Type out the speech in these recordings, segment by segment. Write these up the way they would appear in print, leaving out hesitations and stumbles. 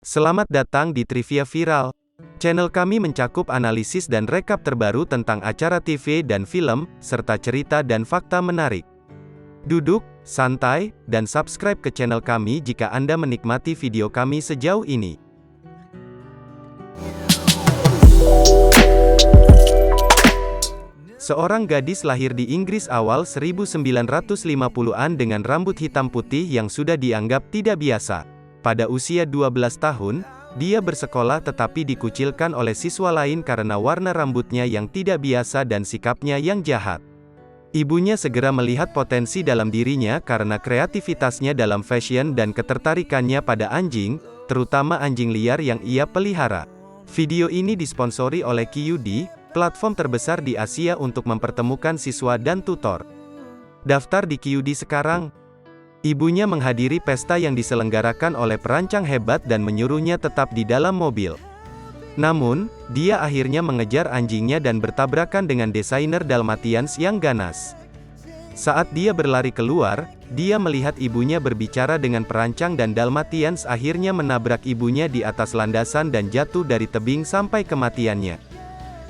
Selamat datang di Trivia Viral. Channel kami mencakup analisis dan rekap terbaru tentang acara TV dan film, serta cerita dan fakta menarik. Duduk, santai, dan subscribe ke channel kami jika Anda menikmati video kami sejauh ini. Seorang gadis lahir di Inggris awal 1950-an dengan rambut hitam putih yang sudah dianggap tidak biasa. Pada usia 12 tahun, dia bersekolah tetapi dikucilkan oleh siswa lain karena warna rambutnya yang tidak biasa dan sikapnya yang jahat. Ibunya segera melihat potensi dalam dirinya karena kreativitasnya dalam fashion dan ketertarikannya pada anjing, terutama anjing liar yang ia pelihara. Video ini disponsori oleh QD, platform terbesar di Asia untuk mempertemukan siswa dan tutor. Daftar di QD sekarang. Ibunya menghadiri pesta yang diselenggarakan oleh perancang hebat dan menyuruhnya tetap di dalam mobil. Namun, dia akhirnya mengejar anjingnya dan bertabrakan dengan desainer Dalmatians yang ganas. Saat dia berlari keluar, dia melihat ibunya berbicara dengan perancang dan Dalmatians akhirnya menabrak ibunya di atas landasan dan jatuh dari tebing sampai kematiannya.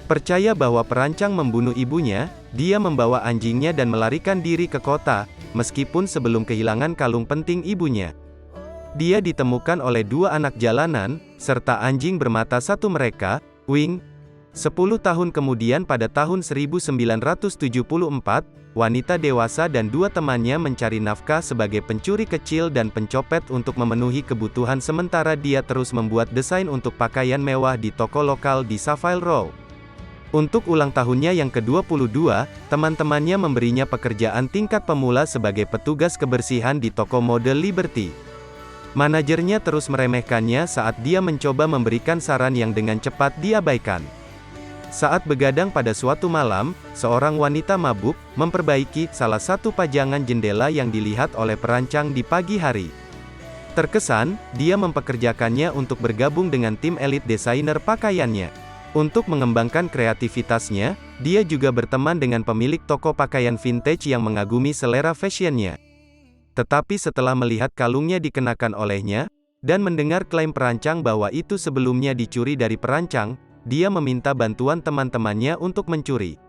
Percaya bahwa perancang membunuh ibunya, dia membawa anjingnya dan melarikan diri ke kota, meskipun sebelum kehilangan kalung penting ibunya. Dia ditemukan oleh dua anak jalanan, serta anjing bermata satu mereka, Wing. 10 tahun kemudian pada tahun 1974, wanita dewasa dan dua temannya mencari nafkah sebagai pencuri kecil dan pencopet untuk memenuhi kebutuhan sementara dia terus membuat desain untuk pakaian mewah di toko lokal di Savile Row. Untuk ulang tahunnya yang ke-22, teman-temannya memberinya pekerjaan tingkat pemula sebagai petugas kebersihan di toko mode Liberty. Manajernya terus meremehkannya saat dia mencoba memberikan saran yang dengan cepat diabaikan. Saat begadang pada suatu malam, seorang wanita mabuk memperbaiki salah satu pajangan jendela yang dilihat oleh perancang di pagi hari. Terkesan, dia mempekerjakannya untuk bergabung dengan tim elit desainer pakaiannya. Untuk mengembangkan kreativitasnya, dia juga berteman dengan pemilik toko pakaian vintage yang mengagumi selera fashionnya. Tetapi setelah melihat kalungnya dikenakan olehnya, dan mendengar klaim perancang bahwa itu sebelumnya dicuri dari perancang, dia meminta bantuan teman-temannya untuk mencuri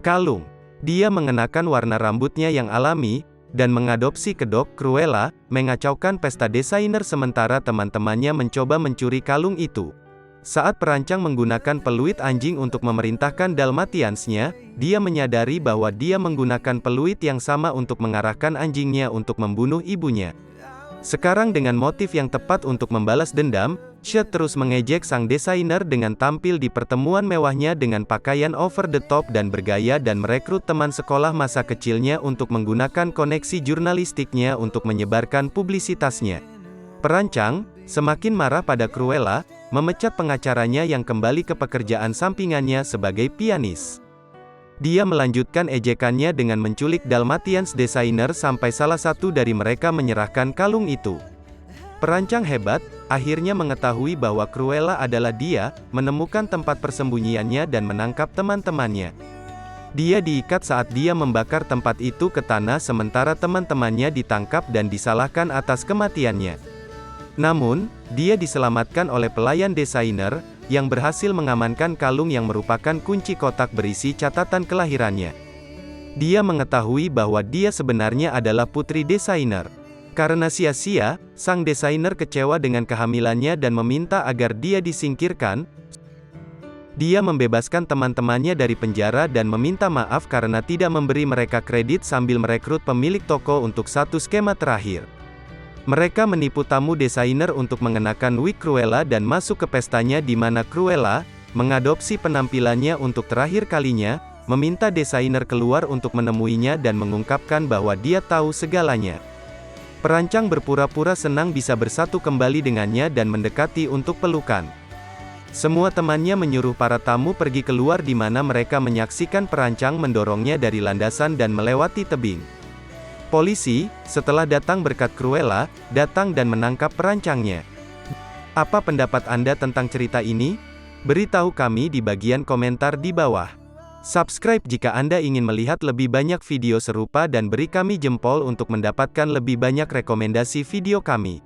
kalung. Dia mengenakan warna rambutnya yang alami, dan mengadopsi kedok Cruella, mengacaukan pesta desainer sementara teman-temannya mencoba mencuri kalung itu. Saat perancang menggunakan peluit anjing untuk memerintahkan Dalmatiansnya, dia menyadari bahwa dia menggunakan peluit yang sama untuk mengarahkan anjingnya untuk membunuh ibunya. Sekarang dengan motif yang tepat untuk membalas dendam, Shed terus mengejek sang desainer dengan tampil di pertemuan mewahnya dengan pakaian over the top dan bergaya dan merekrut teman sekolah masa kecilnya untuk menggunakan koneksi jurnalistiknya untuk menyebarkan publisitasnya. Perancang, semakin marah pada Cruella, memecat pengacaranya yang kembali ke pekerjaan sampingannya sebagai pianis. Dia melanjutkan ejekannya dengan menculik Dalmatians desainer sampai salah satu dari mereka menyerahkan kalung itu. Perancang hebat, akhirnya mengetahui bahwa Cruella adalah dia, menemukan tempat persembunyiannya dan menangkap teman-temannya. Dia diikat saat dia membakar tempat itu ke tanah sementara teman-temannya ditangkap dan disalahkan atas kematiannya. Namun, dia diselamatkan oleh pelayan desainer, yang berhasil mengamankan kalung yang merupakan kunci kotak berisi catatan kelahirannya. Dia mengetahui bahwa dia sebenarnya adalah putri desainer. Karena sia-sia, sang desainer kecewa dengan kehamilannya dan meminta agar dia disingkirkan. Dia membebaskan teman-temannya dari penjara dan meminta maaf karena tidak memberi mereka kredit sambil merekrut pemilik toko untuk satu skema terakhir. Mereka menipu tamu desainer untuk mengenakan wig Cruella dan masuk ke pestanya di mana Cruella, mengadopsi penampilannya untuk terakhir kalinya, meminta desainer keluar untuk menemuinya dan mengungkapkan bahwa dia tahu segalanya. Perancang berpura-pura senang bisa bersatu kembali dengannya dan mendekati untuk pelukan. Semua temannya menyuruh para tamu pergi keluar di mana mereka menyaksikan perancang mendorongnya dari landasan dan melewati tebing. Polisi, setelah datang berkat Cruella, datang dan menangkap perancangnya. Apa pendapat Anda tentang cerita ini? Beritahu kami di bagian komentar di bawah. Subscribe jika Anda ingin melihat lebih banyak video serupa dan beri kami jempol untuk mendapatkan lebih banyak rekomendasi video kami.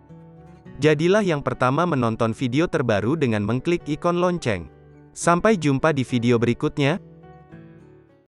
Jadilah yang pertama menonton video terbaru dengan mengklik ikon lonceng. Sampai jumpa di video berikutnya.